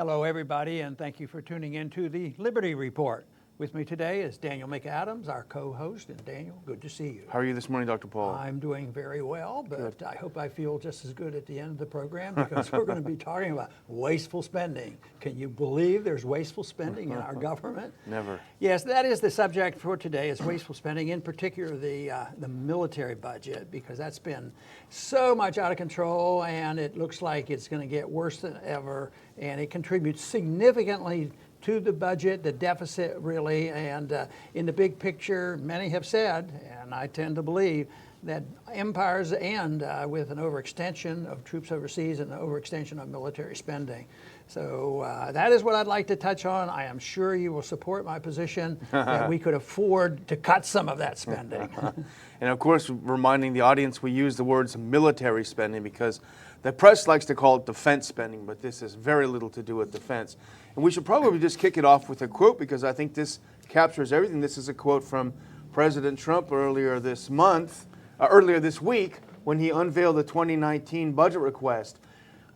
Hello, everybody, and thank you for tuning in to the Liberty Report. With me today is Daniel McAdams, our co-host. And Daniel, good to see you. How are you this morning, Dr. Paul? I'm doing very well, but Good. I hope I feel just as good at the end of the program because we're going to be talking about wasteful spending. Can you believe there's wasteful spending in our government? Never. Yes, that is the subject for today, is wasteful spending, in particular the military budget, because that's been so much out of control, and it looks like it's going to get worse than ever, and it contributes significantly to the budget, the deficit really, and in the big picture, many have said, and I tend to believe, that empires end with an overextension of troops overseas and an overextension of military spending. So that is what I'd like to touch on. I am sure you will support my position that we could afford to cut some of that spending. And of course, reminding the audience, we use the words military spending because the press likes to call it defense spending, but this has very little to do with defense. And we should probably just kick it off with a quote because I think this captures everything. This is a quote from President Trump earlier this week, when he unveiled the 2019 budget request.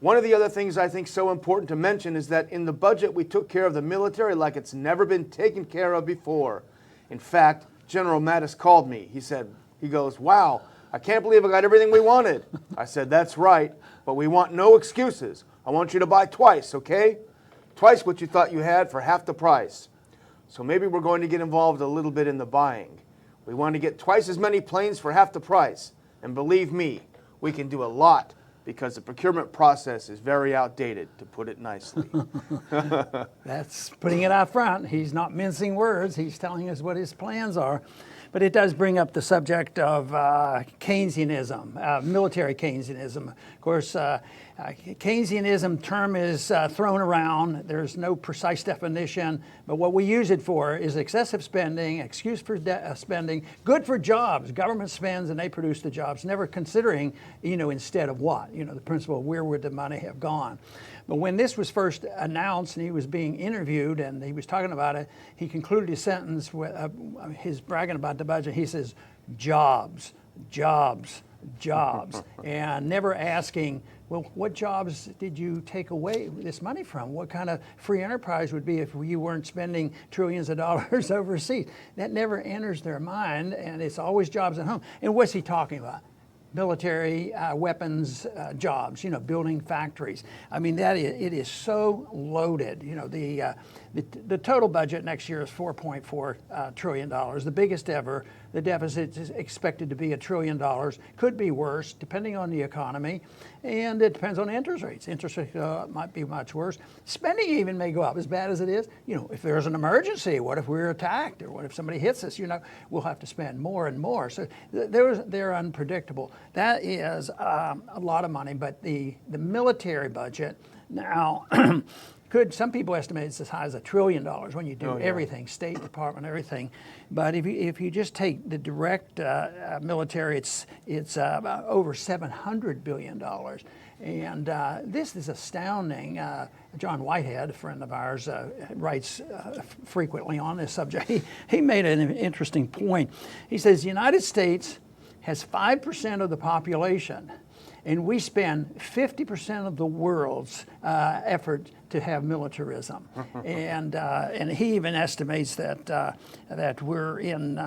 One of the other things I think so important to mention is that in the budget, we took care of the military like it's never been taken care of before. In fact, General Mattis called me. He goes, "Wow, I can't believe I got everything we wanted." I said, "That's right, but we want no excuses. I want you to buy twice, okay? Twice what you thought you had for half the price." So maybe we're going to get involved a little bit in the buying. We want to get twice as many planes for half the price. And believe me, we can do a lot because the procurement process is very outdated, to put it nicely. That's putting it out front. He's not mincing words. He's telling us what his plans are. But it does bring up the subject of Keynesianism, military Keynesianism. Of course, Keynesianism term is thrown around. There's no precise definition, but what we use it for is excessive spending, excuse for spending, good for jobs. Government spends and they produce the jobs, never considering, instead of what, the principle of where would the money have gone. But when this was first announced and he was being interviewed and he was talking about it, he concluded his sentence with his bragging about the budget. He says, jobs, jobs, jobs, and never asking, well, what jobs did you take away this money from? What kind of free enterprise would be if you weren't spending trillions of dollars overseas? That never enters their mind, and it's always jobs at home. And what's he talking about? Military weapons jobs, building factories. I mean, it is so loaded. The total budget next year is $4.4 trillion, the biggest ever. The deficit is expected to be $1 trillion. Could be worse, depending on the economy, and it depends on interest rates. Interest rates might be much worse. Spending even may go up, as bad as it is. If there's an emergency, what if we're attacked, or what if somebody hits us? We'll have to spend more and more. So they're unpredictable. That is a lot of money, but the military budget now. Some people estimate it's as high as $1 trillion when you do everything, State Department, everything. But if you just take the direct military, it's over $700 billion. And this is astounding. John Whitehead, a friend of ours, writes frequently on this subject. He made an interesting point. He says the United States has 5% of the population, and we spend 50% of the world's effort to have militarism, and he even estimates that we're in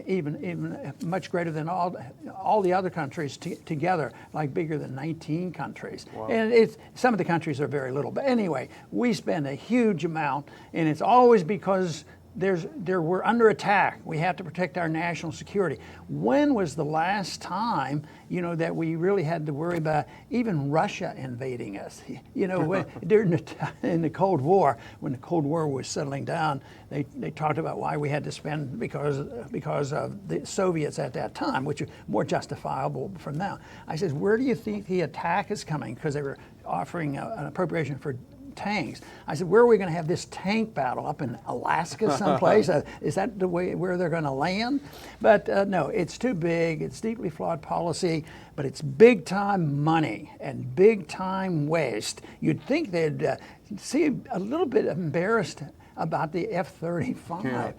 even much greater than all the other countries together, like bigger than 19 countries. Wow. And some of the countries are very little, but anyway, we spend a huge amount, and it's always because we're under attack. We have to protect our national security. When was the last time, that we really had to worry about even Russia invading us? During in the Cold War, when the Cold War was settling down, they talked about why we had to spend because of the Soviets at that time, which is more justifiable from now. I said, where do you think the attack is coming? Because they were offering an appropriation for tanks. I said, where are we going to have this tank battle? Up in Alaska someplace? Is that the way where they're going to land? But no, it's too big. It's deeply flawed policy, but it's big time money and big time waste. You'd think they'd see a little bit embarrassed about the F-35,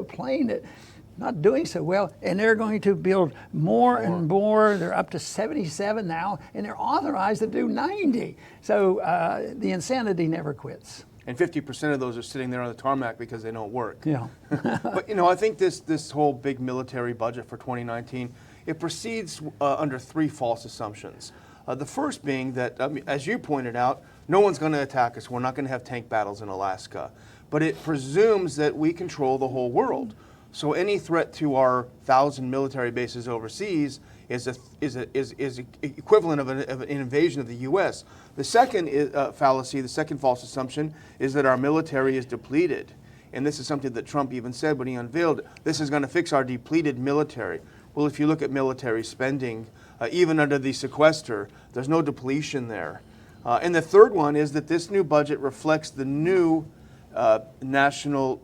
plane that not doing so well, and they're going to build more and more. They're up to 77 now, and they're authorized to do 90. So the insanity never quits. And 50% of those are sitting there on the tarmac because they don't work. Yeah. But I think this whole big military budget for 2019, it proceeds under three false assumptions. The first being that, as you pointed out, no one's going to attack us. We're not going to have tank battles in Alaska. But it presumes that we control the whole world. So any threat to our 1,000 military bases overseas is equivalent of an invasion of the U.S. The second fallacy, the second false assumption, is that our military is depleted. And this is something that Trump even said when he unveiled it. This is going to fix our depleted military. Well, if you look at military spending, even under the sequester, there's no depletion there. And the third one is that this new budget reflects the new national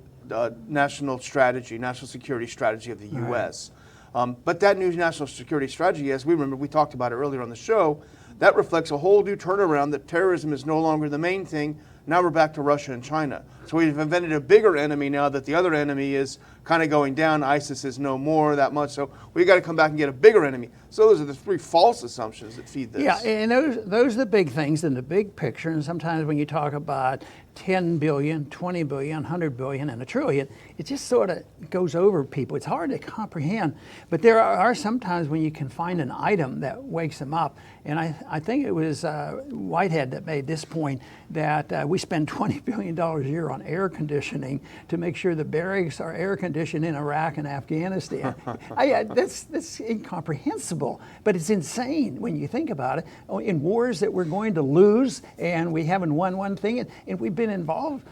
strategy, national security strategy of the U.S. But that new national security strategy, as we remember, we talked about it earlier on the show, that reflects a whole new turnaround that terrorism is no longer the main thing. Now we're back to Russia and China. So we've invented a bigger enemy now that the other enemy is kind of going down. ISIS is no more that much. So we've got to come back and get a bigger enemy. So those are the three false assumptions that feed this. Yeah, and those are the big things in the big picture. And sometimes when you talk about 10 billion, 20 billion, 100 billion, and a trillion, it just sort of goes over people. It's hard to comprehend. But there are sometimes when you can find an item that wakes them up. And I think it was Whitehead that made this point that we spend $20 billion a year on air conditioning to make sure the barracks are air conditioned in Iraq and Afghanistan. That's incomprehensible, but it's insane when you think about it. In wars that we're going to lose, and we haven't won one thing, and we've been involved,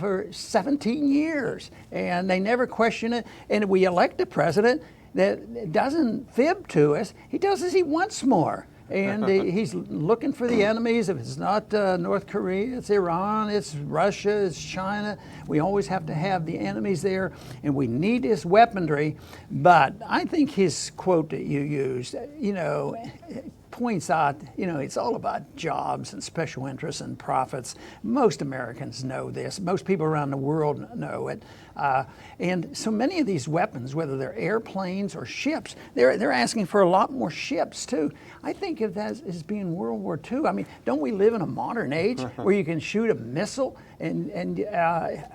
for 17 years, and they never question it. And we elect a president that doesn't fib to us. He does as he wants more. And he's looking for the enemies. If it's not North Korea, it's Iran, it's Russia, it's China. We always have to have the enemies there, and we need this weaponry. But I think his quote that you used, points out, it's all about jobs and special interests and profits. Most Americans know this. Most people around the world know it. And so many of these weapons, whether they're airplanes or ships, they're asking for a lot more ships too. I think of that as being World War II. I mean, don't we live in a modern age where you can shoot a missile? And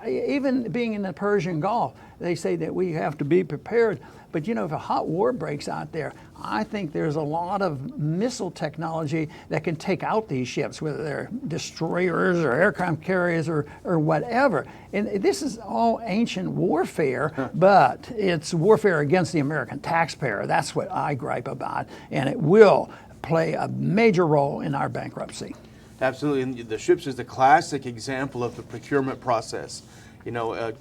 even being in the Persian Gulf, they say that we have to be prepared. But if a hot war breaks out there, I think there's a lot of missile technology that can take out these ships, whether they're destroyers or aircraft carriers or whatever. And this is all ancient warfare, but it's warfare against the American taxpayer. That's what I gripe about. And it will play a major role in our bankruptcy. Absolutely, and the ships is the classic example of the procurement process.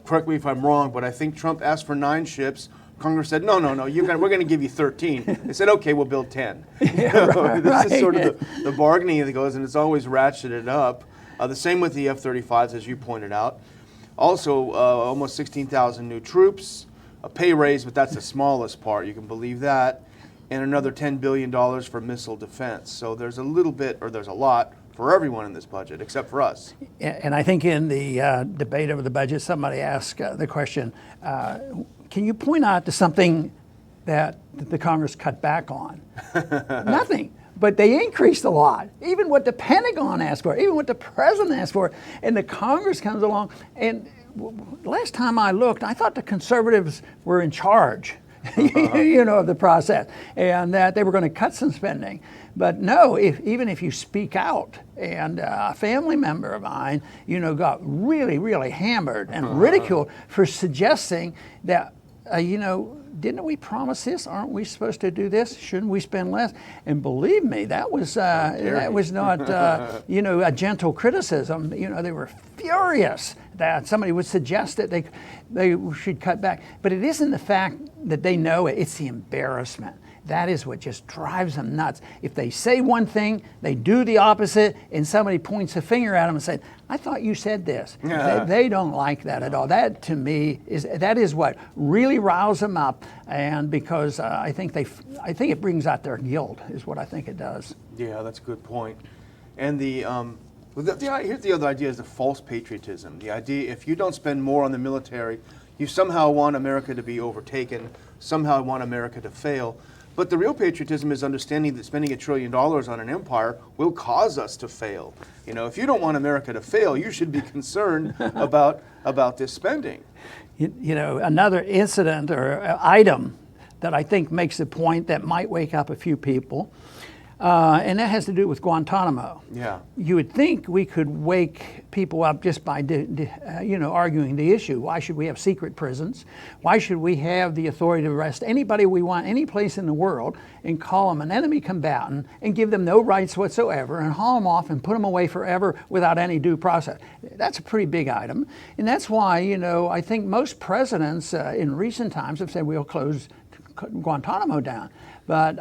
Correct me if I'm wrong, but I think Trump asked for 9 ships. Congress said, no, we're going to give you 13. They said, okay, we'll build 10. This is sort of the bargaining that goes, and it's always ratcheted up. The same with the F-35s, as you pointed out. Also, almost 16,000 new troops, a pay raise, but that's the smallest part, you can believe that, and another $10 billion for missile defense. So there's a lot for everyone in this budget, except for us. And I think in the debate over the budget, somebody asked the question, can you point out to something that the Congress cut back on? Nothing. But they increased a lot. Even what the Pentagon asked for, even what the president asked for, and the Congress comes along. And last time I looked, I thought the conservatives were in charge, of the process, and that they were going to cut some spending. But no, even if you speak out, and a family member of mine, got really, really hammered and ridiculed for suggesting that, didn't we promise this? Aren't we supposed to do this? Shouldn't we spend less? And believe me, that was not a gentle criticism. They were furious that somebody would suggest that they should cut back. But it isn't the fact that they know it; it's the embarrassment. That is what just drives them nuts. If they say one thing, they do the opposite, and somebody points a finger at them and says, I thought you said this. They don't like that at all. That, to me, is what really riles them up, and because I think it brings out their guilt, is what I think it does. Yeah, that's a good point. And here's the other idea: is the false patriotism. The idea, if you don't spend more on the military, You somehow want America to be overtaken, somehow want America to fail. But the real patriotism is understanding that spending $1 trillion on an empire will cause us to fail. You know, if you don't want America to fail, you should be concerned about this spending. You know, another incident or item that I think makes the point that might wake up a few people, and that has to do with Guantanamo. Yeah. You would think we could wake people up just by, arguing the issue. Why should we have secret prisons? Why should we have the authority to arrest anybody we want, any place in the world, and call them an enemy combatant and give them no rights whatsoever and haul them off and put them away forever without any due process? That's a pretty big item. And that's why, I think most presidents in recent times have said we'll close Guantanamo down. But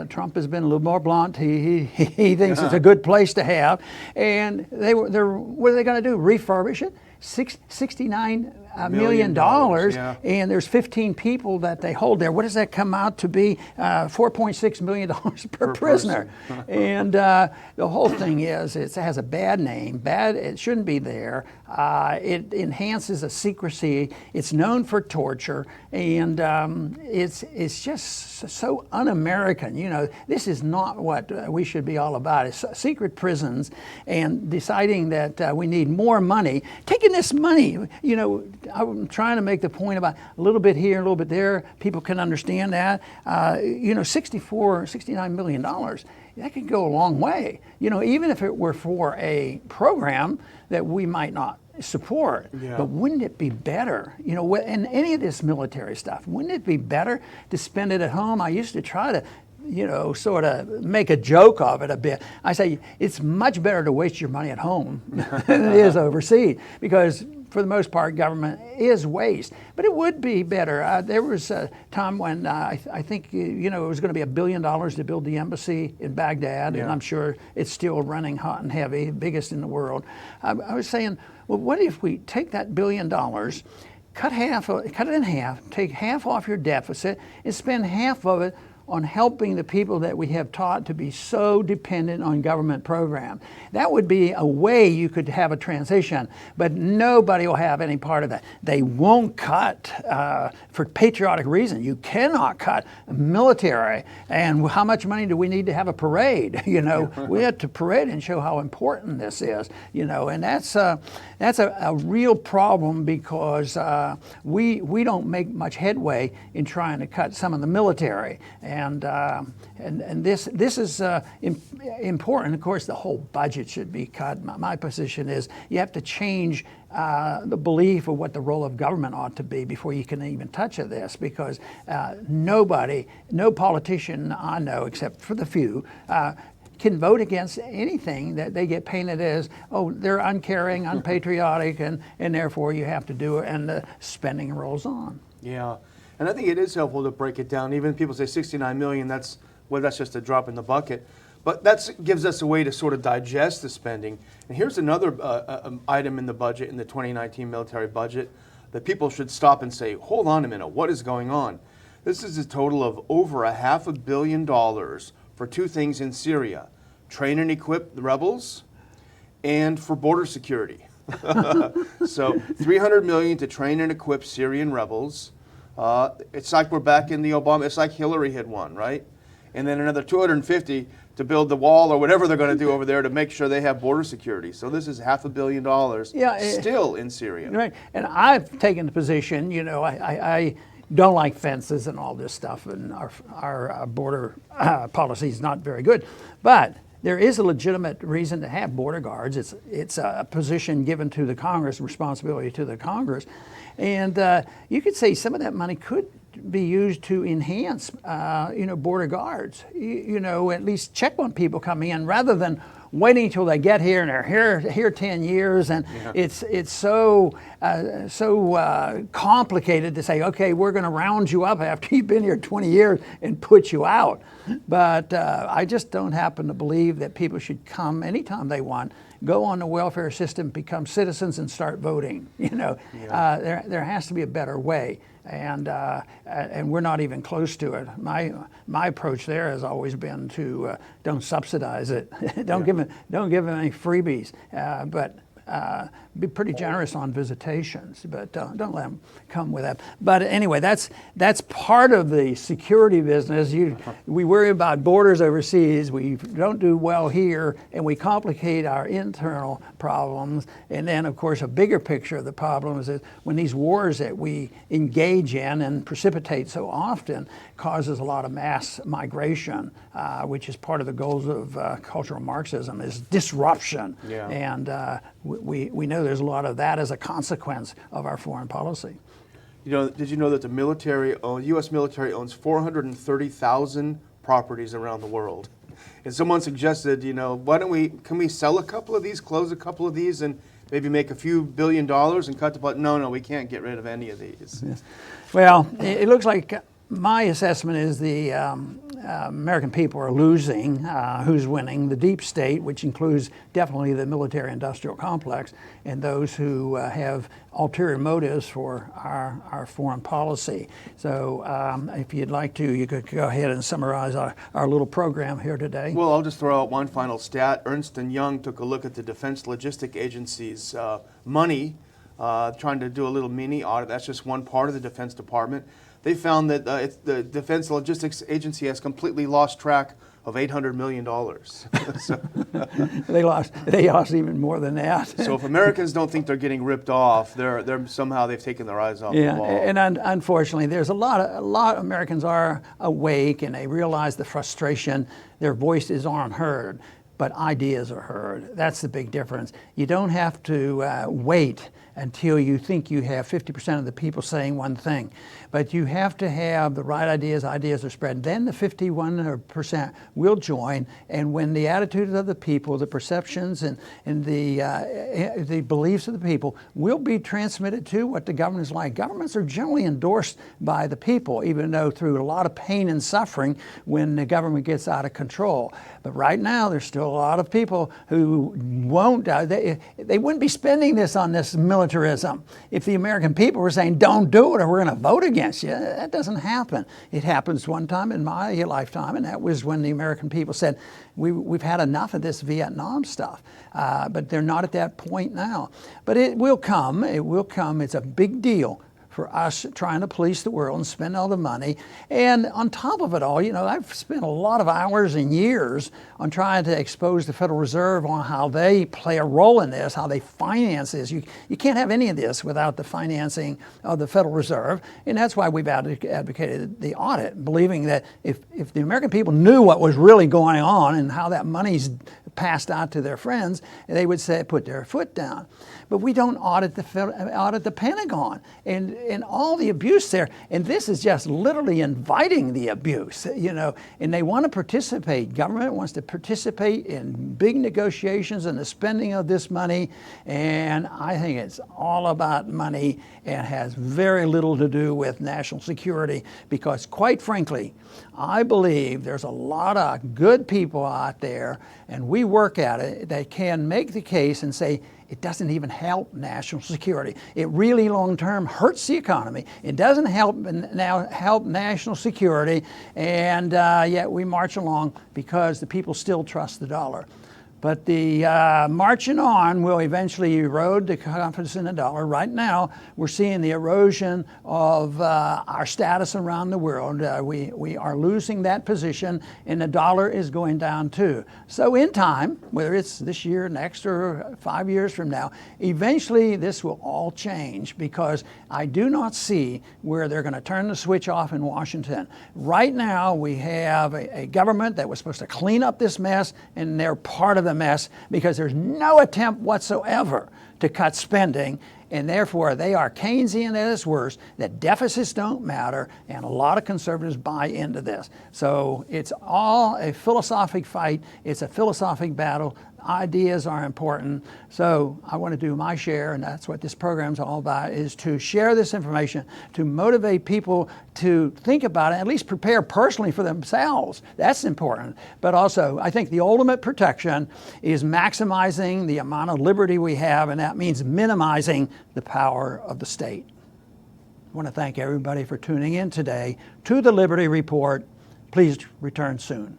Trump has been a little more blunt. He thinks it's a good place to have. And what are they going to do? Refurbish it? $69 million, yeah. And there's 15 people that they hold there. What does that come out to be? $4.6 million per prisoner. And the whole thing is, it has a bad name. It shouldn't be there. It enhances a secrecy. It's known for torture, and it's just so un-American. This is not what we should be all about. It's secret prisons and deciding that we need more money. Taking this money, I'm trying to make the point about a little bit here, a little bit there. People can understand that. $69 million, that could go a long way. Even if it were for a program that we might not support. Yeah. But wouldn't it be better, in any of this military stuff, wouldn't it be better to spend it at home? I used to try to sort of make a joke of it a bit. I say it's much better to waste your money at home than it is overseas, because for the most part, government is waste. But it would be better. There was a time when I think, it was going to be $1 billion to build the embassy in Baghdad, yeah. and I'm sure it's still running hot and heavy, biggest in the world. I was saying, well, what if we take that $1 billion, cut it in half, take half off your deficit, and spend half of it on helping the people that we have taught to be so dependent on government programs. That would be a way you could have a transition, but nobody will have any part of that. They won't cut for patriotic reasons. You cannot cut military. And how much money do we need to have a parade? We have to parade and show how important this is. And that's a real problem, because we don't make much headway in trying to cut some of the military. And this is important. Of course, the whole budget should be cut. My position is you have to change the belief of what the role of government ought to be before you can even touch this, because no politician I know, except for the few, can vote against anything that they get painted as, they're uncaring, unpatriotic, and therefore you have to do it, and the spending rolls on. Yeah. And I think it is helpful to break it down. Even people say 69 million, that's just a drop in the bucket. But that gives us a way to sort of digest the spending. And here's another item in the budget, in the 2019 military budget, that people should stop and say, hold on a minute, what is going on? This is a total of over $500 million for two things in Syria: train and equip the rebels, and for border security. So $300 million to train and equip Syrian rebels. It's like we're back in the Obama, it's like Hillary had won, right? And then another 250 to build the wall or whatever they're going to do over there to make sure they have border security. So this is $500 million still in Syria. Right, and I've taken the position, I don't like fences and all this stuff, and our border policy is not very good. But there is a legitimate reason to have border guards. It's a position given to the Congress, responsibility to the Congress. And you could say some of that money could be used to enhance, border guards. At least check on people coming in, rather than waiting until they get here and they're here 10 years, and it's so complicated to say, okay, we're going to round you up after you've been here 20 years and put you out. But I just don't happen to believe that people should come anytime they want, go on the welfare system, become citizens, and start voting. There has to be a better way. And we're not even close to it. My approach there has always been to don't subsidize it, don't give them any freebies, but be pretty generous on visitations, but don't let them come with that. But anyway, that's part of the security business. We worry about borders overseas. We don't do well here, and we complicate our internal problems. And then, of course, a bigger picture of the problem is that when these wars that we engage in and precipitate so often causes a lot of mass migration, which is part of the goals of cultural Marxism, is disruption. Yeah. And we know there's a lot of that as a consequence of our foreign policy. You know, did you know that the U.S. military owns 430,000 properties around the world? And someone suggested, you know, can we sell a couple of these, close a couple of these, and maybe make a few $1 billion and cut the budget? No, we can't get rid of any of these. Yes. Well, it looks like my assessment is the American people are losing. Who's winning? The deep state, which includes definitely the military-industrial complex, and those who have ulterior motives for our foreign policy. So if you'd like to, you could go ahead and summarize our little program here today. Well, I'll just throw out one final stat. Ernst & Young took a look at the Defense Logistic Agency's money, trying to do a little mini audit. That's just one part of the Defense Department. They found that the Defense Logistics Agency has completely lost track of $800 million. They lost even more than that. So if Americans don't think they're getting ripped off, they've taken their eyes off the ball. And unfortunately, there's a lot of Americans are awake and they realize the frustration. Their voices aren't heard, but ideas are heard. That's the big difference. You don't have to wait until you think you have 50% of the people saying one thing. But you have to have the right ideas are spread. Then the 51% will join, and when the attitudes of the people, the perceptions and the beliefs of the people will be transmitted to what the government is like. Governments are generally endorsed by the people, even though through a lot of pain and suffering when the government gets out of control. But right now, there's still a lot of people who won't, they wouldn't be spending this on this militarism if the American people were saying, don't do it or we're going to vote against you. That doesn't happen. It happens one time in my lifetime, and that was when the American people said, we've had enough of this Vietnam stuff. But they're not at that point now. But it will come. It will come. It's a big deal for us trying to police the world and spend all the money. And on top of it all, you know, I've spent a lot of hours and years on trying to expose the Federal Reserve on how they play a role in this, how they finance this. You can't have any of this without the financing of the Federal Reserve. And that's why we've advocated the audit, believing that if the American people knew what was really going on and how that money's passed out to their friends, they would say, put their foot down. But we don't audit the Pentagon and all the abuse there. And this is just literally inviting the abuse, you know. And they want to participate. Government wants to participate in big negotiations and the spending of this money. And I think it's all about money and has very little to do with national security, because quite frankly, I believe there's a lot of good people out there, and we work at it, that can make the case and say, it doesn't even help national security. It really long-term hurts the economy. It doesn't help national security, and yet we march along because the people still trust the dollar. But the marching on will eventually erode the confidence in the dollar. Right now, we're seeing the erosion of our status around the world. We are losing that position, and the dollar is going down too. So in time, whether it's this year, next, or 5 years from now, eventually this will all change, because I do not see where they're going to turn the switch off in Washington. Right now, we have a government that was supposed to clean up this mess, and they're part of the mess because there's no attempt whatsoever to cut spending, and therefore they are Keynesian at its worst, that deficits don't matter, and a lot of conservatives buy into this. So it's all a philosophic fight. It's a philosophic battle. Ideas are important. So I want to do my share, and that's what this program's all about, is to share this information, to motivate people to think about it, at least prepare personally for themselves. That's important. But also, I think the ultimate protection is maximizing the amount of liberty we have, and that means minimizing the power of the state. I want to thank everybody for tuning in today to the Liberty Report. Please return soon.